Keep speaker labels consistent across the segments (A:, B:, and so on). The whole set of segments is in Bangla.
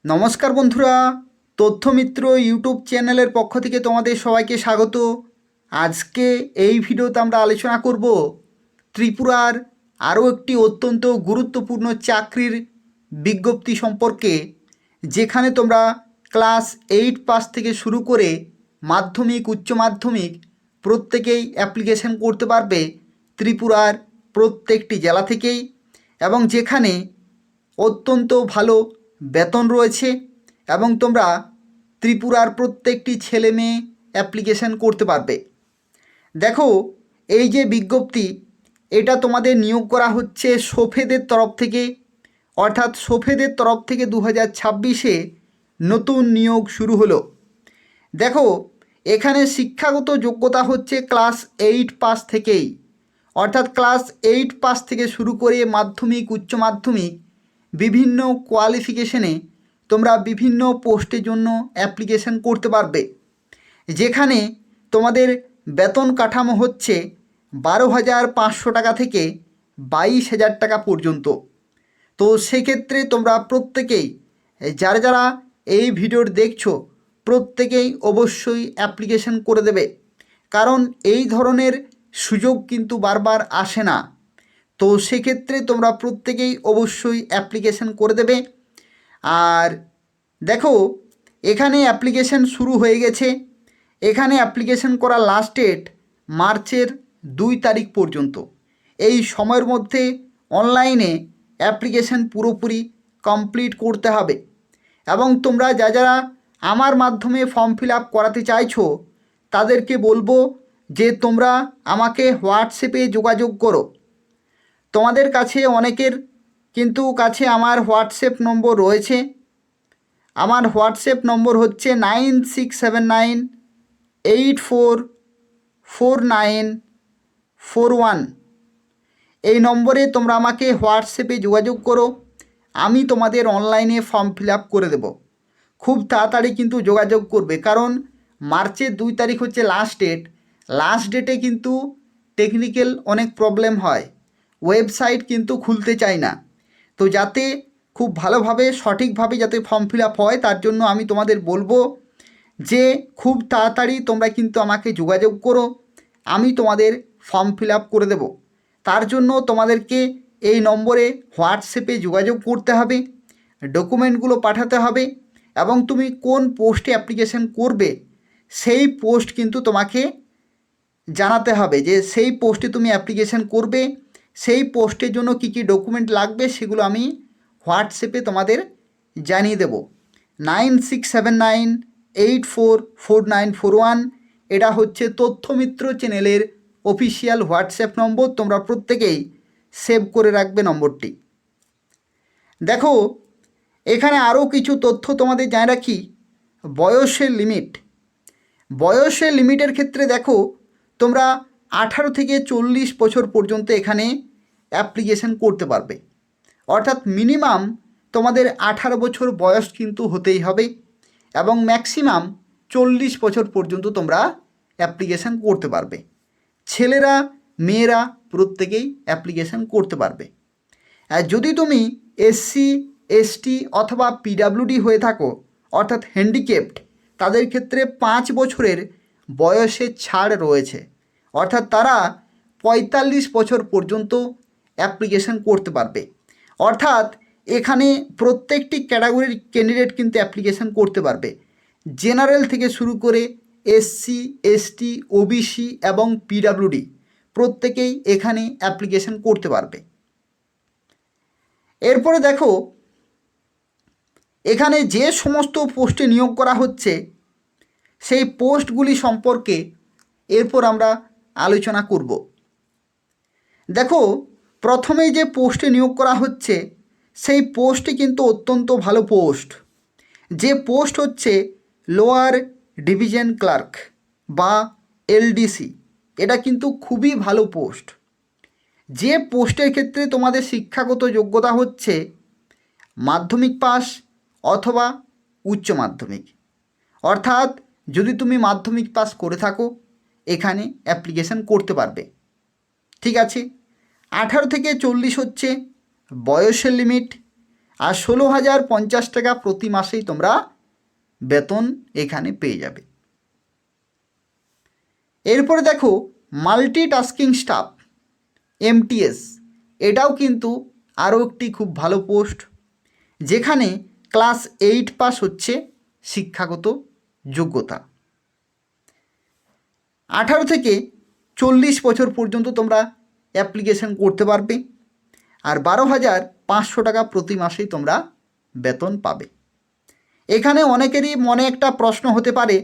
A: নমস্কার বন্ধুরা, তথ্যমিত্র ইউটিউব চ্যানেলের পক্ষ থেকে তোমাদের সবাইকে স্বাগত। আজকে এই ভিডিওতে আমরা আলোচনা করব ত্রিপুরার আরও একটি অত্যন্ত গুরুত্বপূর্ণ চাকরির বিজ্ঞপ্তি সম্পর্কে, যেখানে তোমরা ক্লাস 8 পাস থেকে শুরু করে মাধ্যমিক উচ্চ মাধ্যমিক প্রত্যেকেই অ্যাপ্লিকেশন করতে পারবে ত্রিপুরার প্রত্যেকটি জেলা থেকেই, এবং যেখানে অত্যন্ত ভালো বেতন রয়েছে এবং তোমরা ত্রিপুরার প্রত্যেকটি ছেলে মেয়ে অ্যাপ্লিকেশন করতে পারবে। দেখো, এই যে বিজ্ঞপ্তি, এটা তোমাদের নিয়োগ করা হচ্ছে সোফেদের তরফ থেকে, অর্থাৎ সোফেদের তরফ থেকে 2026-এ নতুন নিয়োগ শুরু হলো। দেখো, এখানে শিক্ষাগত যোগ্যতা হচ্ছে ক্লাস 8 পাস থেকেই, অর্থাৎ ক্লাস 8 পাস থেকে শুরু করে মাধ্যমিক উচ্চ মাধ্যমিক বিভিন্ন কোয়ালিফিকেশনে তোমরা বিভিন্ন পোস্টের জন্য অ্যাপ্লিকেশন করতে পারবে, যেখানে তোমাদের বেতন কাঠামো হচ্ছে 12,500 টাকা থেকে 22,000 টাকা পর্যন্ত। তো সেক্ষেত্রে তোমরা প্রত্যেকেই, যারা যারা এই ভিডিওর দেখছো, প্রত্যেকেই অবশ্যই অ্যাপ্লিকেশন করে দেবে, কারণ এই ধরনের সুযোগ কিন্তু বারবার আসে না। তো সেক্ষেত্রে তোমরা প্রত্যেকেই অবশ্যই অ্যাপ্লিকেশন করে দেবে। আর দেখো, এখানে অ্যাপ্লিকেশন শুরু হয়ে গেছে। এখানে অ্যাপ্লিকেশন করার লাস্ট ডেট মার্চের 2 তারিখ পর্যন্ত। এই সময়ের মধ্যে অনলাইনে অ্যাপ্লিকেশন পুরোপুরি কমপ্লিট করতে হবে। এবং তোমরা যারা আমার মাধ্যমে ফর্ম ফিল আপ করাতে চাইছো, তাদেরকে বলবো যে তোমরা আমাকে হোয়াটসঅ্যাপে যোগাযোগ করো। তোমাদের কাছে অনেকের কিন্তু কাছে আমার হোয়াটসঅ্যাপ নম্বর রয়েছে। আমার হোয়াটসঅ্যাপ নম্বর হচ্ছে 9679844941। এই নম্বরে তোমরা আমাকে হোয়াটসঅ্যাপে যোগাযোগ করো, আমি তোমাদের অনলাইনে ফর্ম ফিল আপ করে দেব। খুব তাড়াতাড়ি কিন্তু যোগাযোগ করবে, কারণ মার্চের 2 তারিখ হচ্ছে লাস্ট ডেট। লাস্ট ডেটে কিন্তু টেকনিক্যাল অনেক প্রবলেম হয়, ওয়েবসাইট কিন্তু খুলতে চায় না। তো যাতে খুব ভালোভাবে সঠিকভাবে যাতে ফর্ম ফিল আপ হয়, তার জন্য আমি তোমাদের বলবো যে খুব তাড়াতাড়ি তোমরা কিন্তু আমাকে যোগাযোগ করো, আমি তোমাদের ফর্ম ফিল আপ করে দেব। তার জন্য তোমাদেরকে এই নম্বরে হোয়াটসঅ্যাপে যোগাযোগ করতে হবে, ডকুমেন্টগুলো পাঠাতে হবে, এবং তুমি কোন পোস্টে অ্যাপ্লিকেশন করবে সেই পোস্ট কিন্তু তোমাকে জানাতে হবে, যে সেই পোস্টে তুমি অ্যাপ্লিকেশন করবে, সেই পোস্টের জন্য কি কি ডকুমেন্ট লাগবে সেগুলো আমি হোয়াটসঅ্যাপে তোমাদের জানিয়ে দেব। 9679844941, এটা হচ্ছে তথ্যমিত্র চ্যানেলের অফিসিয়াল হোয়াটসঅ্যাপ নম্বর। তোমরা প্রত্যেকেই সেভ করে রাখবে নম্বরটি। দেখো, এখানে আরও কিছু তথ্য তোমাদের জানিয়ে রাখি। বয়সের লিমিট, বয়সের লিমিটের ক্ষেত্রে দেখো, তোমরা 18 থেকে 40 বছর পর্যন্ত এখানে অ্যাপ্লিকেশন করতে পারবে, অর্থাৎ মিনিমাম তোমাদের 18 বছর বয়স কিন্তু হতেই হবে, এবং ম্যাক্সিমাম 40 বছর পর্যন্ত তোমরা অ্যাপ্লিকেশন করতে পারবে। ছেলেরা মেয়েরা প্রত্যেকেই অ্যাপ্লিকেশন করতে পারবে। আর যদি তুমি এসসি এসটি অথবা পিডাব্লিউডি হয়ে থাকো, অর্থাৎ হ্যান্ডিক্যাপড, তাদের ক্ষেত্রে 5 বছরের বয়সের ছাড় রয়েছে, অর্থাৎ তারা 45 বছর পর্যন্ত অ্যাপ্লিকেশন করতে পারবে। অর্থাৎ এখানে প্রত্যেকটি ক্যাটাগরির ক্যান্ডিডেট কিন্তু অ্যাপ্লিকেশন করতে পারবে, জেনারেল থেকে শুরু করে এসসি এসটি ওবিসি এবং পিডাব্লিউডি প্রত্যেকেই এখানে অ্যাপ্লিকেশন করতে পারবে। এরপরে দেখো, এখানে যে সমস্ত পোস্টে নিয়োগ করা হচ্ছে সেই পোস্টগুলি সম্পর্কে এরপর আমরা আলোচনা করব। দেখো, প্রথমেই যে পোস্টে নিয়োগ করা হচ্ছে সেই পোস্টটি কিন্তু অত্যন্ত ভালো পোস্ট। যে পোস্ট হচ্ছে লোয়ার ডিভিশন ক্লার্ক বা এলডিসি, এটা কিন্তু খুবই ভালো পোস্ট। যে পোস্টের ক্ষেত্রে তোমাদের শিক্ষাগত যোগ্যতা হচ্ছে মাধ্যমিক পাস অথবা উচ্চ মাধ্যমিক, অর্থাৎ যদি তুমি মাধ্যমিক পাস করে থাকো এখানে অ্যাপ্লিকেশন করতে পারবে। ঠিক আছে, 18 থেকে 40 হচ্ছে বয়সের লিমিট, আর 16,050 টাকা প্রতি মাসেই তোমরা বেতন এখানে পেয়ে যাবে। এরপরে দেখো মাল্টিটাস্কিং স্টাফ MTS, এটাও কিন্তু আরও একটি খুব ভালো পোস্ট, যেখানে ক্লাস 8 পাস হচ্ছে শিক্ষাগত যোগ্যতা। 18 থেকে 40 বছর পর্যন্ত তোমরা অ্যাপ্লিকেশন করতে পারবে, আর 12,500 টাকা প্রতি মাসেই তোমরা বেতন পাবে। এখানে অনেকেরই মনে একটা প্রশ্ন হতে পারে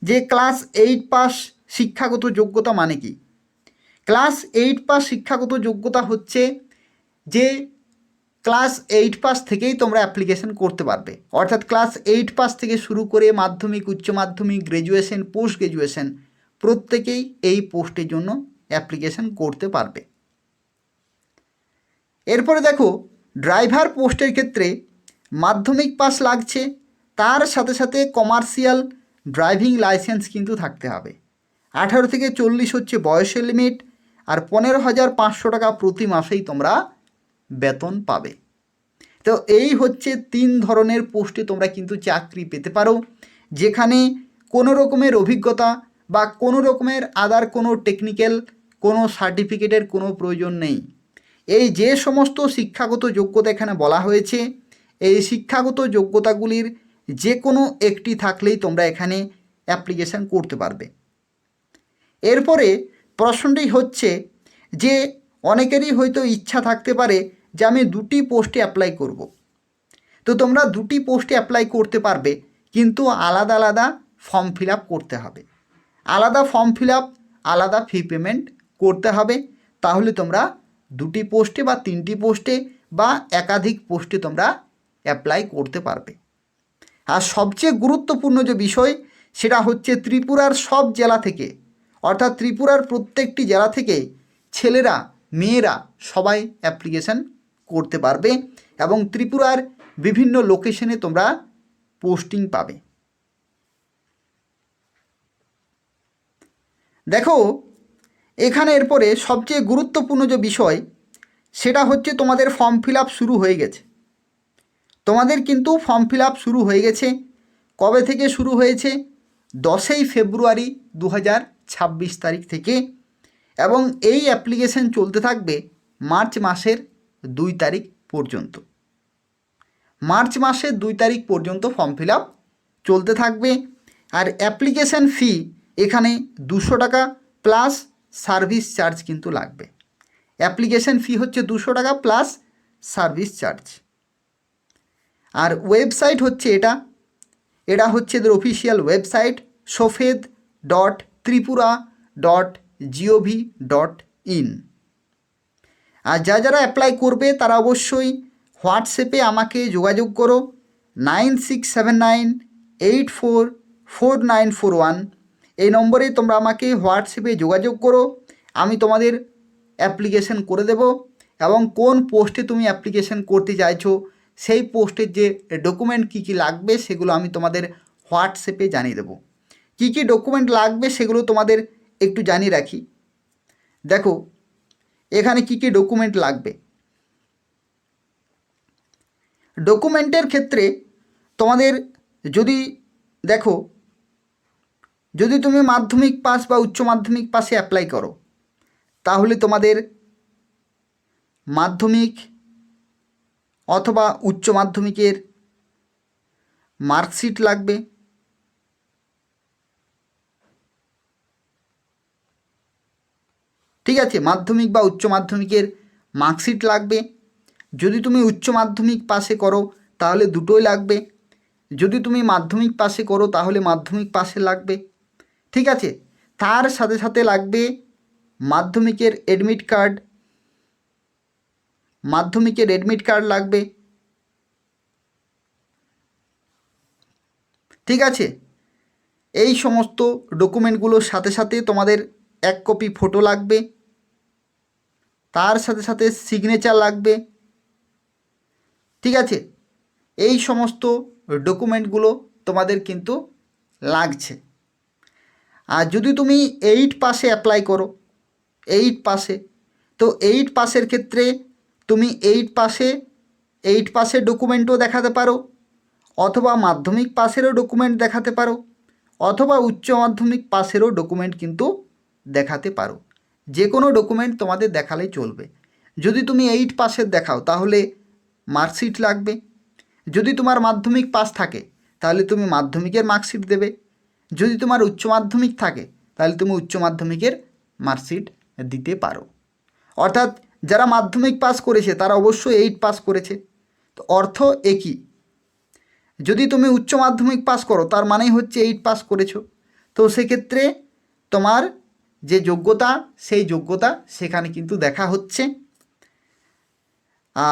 A: যে ক্লাস 8 পাস শিক্ষাগত যোগ্যতা মানে কি? ক্লাস 8 পাস শিক্ষাগত যোগ্যতা হচ্ছে যে ক্লাস 8 পাস থেকেই তোমরা অ্যাপ্লিকেশন করতে পারবে, অর্থাৎ ক্লাস 8 পাস থেকে শুরু করে মাধ্যমিক, উচ্চ মাধ্যমিক, গ্র্যাজুয়েশন, পোস্ট গ্র্যাজুয়েশন প্রত্যেকেই এই পোস্টের জন্য অ্যাপ্লিকেশন করতে পারবে। এরপরে দেখো ড্রাইভার পোস্টের ক্ষেত্রে মাধ্যমিক পাস লাগছে, তার সাথে সাথে কমার্শিয়াল ড্রাইভিং লাইসেন্স কিন্তু থাকতে হবে। 18 থেকে 40 হচ্ছে বয়সের লিমিট, আর 15,500 টাকা প্রতি মাসেই তোমরা বেতন পাবে। তো এই হচ্ছে 3 ধরনের পোস্টে তোমরা কিন্তু চাকরি পেতে পারো, যেখানে কোনো রকমের অভিজ্ঞতা বা কোনো রকমের আদার কোনো টেকনিক্যাল কোনো সার্টিফিকেটের কোনো প্রয়োজন নেই। এই যে সমস্ত শিক্ষাগত যোগ্যতা এখানে বলা হয়েছে, এই শিক্ষাগত যোগ্যতাগুলির যে কোনো একটি থাকলেই তোমরা এখানে অ্যাপ্লিকেশান করতে পারবে। এরপরে প্রশ্নটি হচ্ছে যে অনেকেরই হয়তো ইচ্ছা থাকতে পারে যে আমি 2টি পোস্টে অ্যাপ্লাই করব। তো তোমরা 2টি পোস্টে অ্যাপ্লাই করতে পারবে, কিন্তু আলাদা আলাদা ফর্ম ফিল আপ করতে হবে। আলাদা ফর্ম ফিল আপ, আলাদা ফি পেমেন্ট করতে হবে, তাহলে তোমরা 2টি পোস্টে বা 3টি পোস্টে বা একাধিক পোস্টে তোমরা অ্যাপ্লাই করতে পারবে। আর সবচেয়ে গুরুত্বপূর্ণ যে বিষয় সেটা হচ্ছে ত্রিপুরার সব জেলা থেকে, অর্থাৎ ত্রিপুরার প্রত্যেকটি জেলা থেকে ছেলেরা মেয়েরা সবাই অ্যাপ্লিকেশান করতে পারবে, এবং ত্রিপুরার বিভিন্ন লোকেশনে তোমরা পোস্টিং পাবে। দেখো এখানে এরপরে সবচেয়ে গুরুত্বপূর্ণ যে বিষয় সেটা হচ্ছে তোমাদের ফর্ম ফিল আপ শুরু হয়ে গেছে। তোমাদের কিন্তু ফর্ম ফিল আপ শুরু হয়ে গেছে। কবে থেকে শুরু হয়েছে? 10ই ফেব্রুয়ারি 2026 তারিখ থেকে, এবং এই অ্যাপ্লিকেশন চলতে থাকবে মার্চ মাসের 2 তারিখ পর্যন্ত। মার্চ মাসের 2 তারিখ পর্যন্ত ফর্ম ফিল আপ চলতে থাকবে। আর অ্যাপ্লিকেশান ফি এখানে 200 টাকা প্লাস সার্ভিস চার্জ কিন্তু লাগবে। অ্যাপ্লিকেশান ফি হচ্ছে 200 টাকা প্লাস সার্ভিস চার্জ। আর ওয়েবসাইট হচ্ছে এটা হচ্ছে এদের অফিসিয়াল ওয়েবসাইট sofed.tripura.gov.in। আর যারা অ্যাপ্লাই করবে তারা অবশ্যই হোয়াটসঅ্যাপে আমাকে যোগাযোগ করো 9679844941। এই নম্বরে তোমরা আমাকে হোয়াটসঅ্যাপে যোগাযোগ করো, আমি তোমাদের অ্যাপ্লিকেশন করে দেব, এবং কোন পোস্টে তুমি অ্যাপ্লিকেশন করতে চাইছো সেই পোস্টের যে ডকুমেন্ট কী কী লাগবে সেগুলো আমি তোমাদের হোয়াটসঅ্যাপে জানিয়ে দেবো। কী কী ডকুমেন্ট লাগবে সেগুলো তোমাদের একটু জানিয়ে রাখি। দেখো এখানে কী কী ডকুমেন্ট লাগবে। ডকুমেন্টের ক্ষেত্রে তোমাদের যদি তুমি মাধ্যমিক পাস বা উচ্চ মাধ্যমিক পাসে অ্যাপ্লাই করো, তাহলে তোমাদের মাধ্যমিক অথবা উচ্চ মাধ্যমিকের মার্কশিট লাগবে। ঠিক আছে, মাধ্যমিক বা উচ্চ মাধ্যমিকের মার্কশিট লাগবে। যদি তুমি উচ্চ মাধ্যমিক পাশে করো তাহলে দুটোই লাগবে, যদি তুমি মাধ্যমিক পাশে করো তাহলে মাধ্যমিক পাশে লাগবে। ঠিক আছে, তার সাথে সাথে লাগবে মাধ্যমিকের অ্যাডমিট কার্ড লাগবে। ঠিক আছে, এই সমস্ত ডকুমেন্টগুলোর সাথে সাথে তোমাদের 1 কপি ফটো লাগবে, তার সাথে সাথে সিগনেচার লাগবে। ঠিক আছে, এই সমস্ত ডকুমেন্টগুলো তোমাদের কিন্তু লাগছে। আর যদি তুমি 8 পাসে অ্যাপ্লাই করো, 8 পাসে, তো 8 পাসের ক্ষেত্রে তুমি 8 পাসে 8 পাসের ডকুমেন্টও দেখাতে পারো, অথবা মাধ্যমিক পাসেরও ডকুমেন্ট দেখাতে পারো, অথবা উচ্চ মাধ্যমিক পাসেরও ডকুমেন্ট কিন্তু দেখাতে পারো। যে কোনো ডকুমেন্ট তোমাদের দেখালেই চলবে। যদি তুমি 8 পাসের দেখাও তাহলে মার্কশিট লাগবে। যদি তোমার মাধ্যমিক পাস থাকে তাহলে তুমি মাধ্যমিকের মার্কশিট দেবে। যদি তোমার উচ্চ মাধ্যমিক থাকে তাহলে তুমি উচ্চ মাধ্যমিকের মার্কশিট দিতে পারো। অর্থাৎ যারা মাধ্যমিক পাস করেছে তারা অবশ্যই 8 পাস করেছে, তো অর্থ একই। যদি তুমি উচ্চ মাধ্যমিক পাস করো তার মানেই হচ্ছে 8 পাস করেছো। তো সেক্ষেত্রে তোমার যে যোগ্যতা সেই যোগ্যতা সেখানে কিন্তু দেখা হচ্ছে।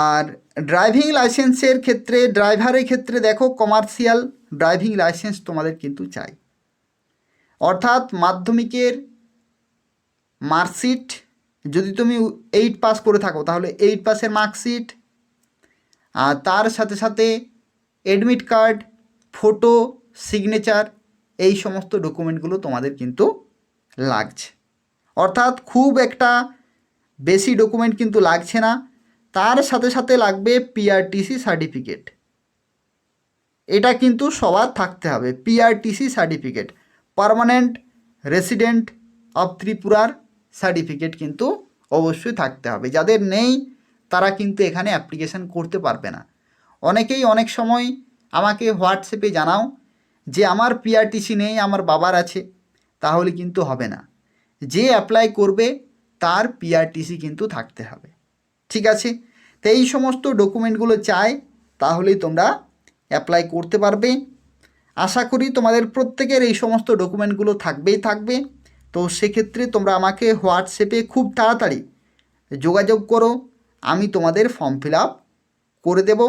A: আর ড্রাইভিং লাইসেন্সের ক্ষেত্রে, ড্রাইভারের ক্ষেত্রে দেখো কমার্শিয়াল ড্রাইভিং লাইসেন্স তোমাদের কিন্তু চাই। অর্থাৎ মাধ্যমিকের মার্কশিট, যদি তুমি 8 পাস করে থাকো তাহলে 8 পাসের মার্কশিট, আর তার সাথে সাথে অ্যাডমিট কার্ড, ফটো, সিগনেচার, এই সমস্ত ডকুমেন্টগুলো তোমাদের কিন্তু লাগছে। অর্থাৎ খুব একটা বেশি ডকুমেন্ট কিন্তু লাগছে না। তার সাথে সাথে লাগবে পিআরটিসি সার্টিফিকেট। এটা কিন্তু সবার থাকতে হবে। PRTC certificate, permanent resident of ত্রিপুরার সার্টিফিকেট কিন্তু অবশ্যই থাকতে হবে। যাদের নেই তারা কিন্তু এখানে অ্যাপ্লিকেশান করতে পারবে না। অনেকেই অনেক সময় আমাকে হোয়াটসঅ্যাপে জানাও যে আমার পিআরটিসি নেই, আমার বাবার আছে, তাহলে কিন্তু হবে না। যে অ্যাপ্লাই করবে তার পিআরটিসি কিন্তু থাকতে হবে। ঠিক আছে, তো এই সমস্ত ডকুমেন্টগুলো চাই, তাহলেই তোমরা অ্যাপ্লাই করতে পারবে। আশা করি তোমাদের প্রত্যেকের এই সমস্ত ডকুমেন্টগুলো থাকবেই থাকবে। তো সেক্ষেত্রে তোমরা আমাকে হোয়াটসঅ্যাপে খুব তাড়াতাড়ি যোগাযোগ করো, আমি তোমাদের ফর্ম ফিল আপ করে দেব।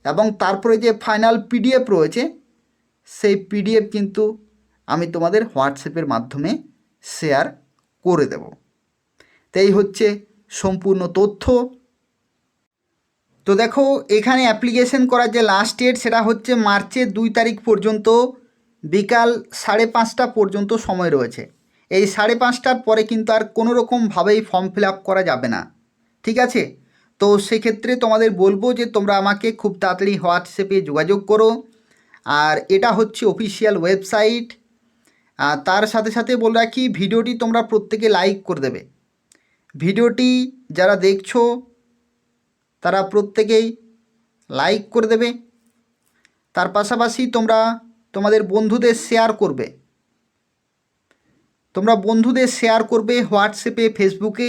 A: এবং তারপরে যে ফাইনাল পিডিএফ রয়েছে সেই পিডিএফ কিন্তু আমি তোমাদের হোয়াটসঅ্যাপের মাধ্যমে শেয়ার করে দেব। তো এই হচ্ছে সম্পূর্ণ তথ্য। তো দেখো এখানে অ্যাপ্লিকেশন করার যে লাস্ট ডেট সেটা হচ্ছে মার্চের 2 তারিখ পর্যন্ত বিকাল 5:30 পর্যন্ত সময় রয়েছে। এই 5:30টার পরে কিন্তু আর কোনো রকমভাবেই ফর্ম ফিল আপ করা যাবে না। ঠিক আছে, তো সেক্ষেত্রে তোমাদের বলবো যে তোমরা আমাকে খুব তাড়াতাড়ি হোয়াটসঅ্যাপে যোগাযোগ করো। আর এটা হচ্ছে অফিসিয়াল ওয়েবসাইট। আর তার সাথে সাথে বলে রাখি, ভিডিওটি তোমরা প্রত্যেকে লাইক করে দেবে। ভিডিওটি যারা দেখছো তারা প্রত্যেকেই লাইক করে দেবে। তার পাশাপাশি তোমরা তোমাদের বন্ধুদের শেয়ার করবে। তোমরা বন্ধুদের শেয়ার করবে হোয়াটসঅ্যাপে, ফেসবুকে,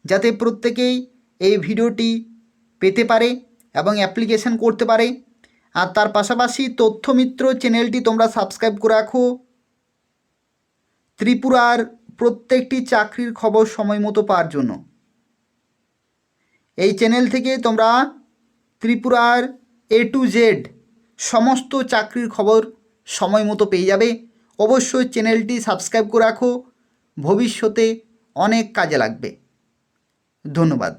A: যাতে প্রত্যেকেই এই ভিডিওটি পেতে পারে এবং অ্যাপ্লিকেশন করতে পারে। আর তার পাশাপাশি তথ্যমিত্র চ্যানেলটি তোমরা সাবস্ক্রাইব করে রাখো। ত্রিপুরার প্রত্যেকটি চাকরির খবর সময় মতো পাওয়ার জন্য এই চ্যানেল থেকে তোমরা ত্রিপুরার A to Z সমস্ত চাকরির খবর সময় মতো পেয়ে যাবে। অবশ্যই চ্যানেলটি সাবস্ক্রাইব করে রাখো, ভবিষ্যতে অনেক কাজে লাগবে। ধন্যবাদ।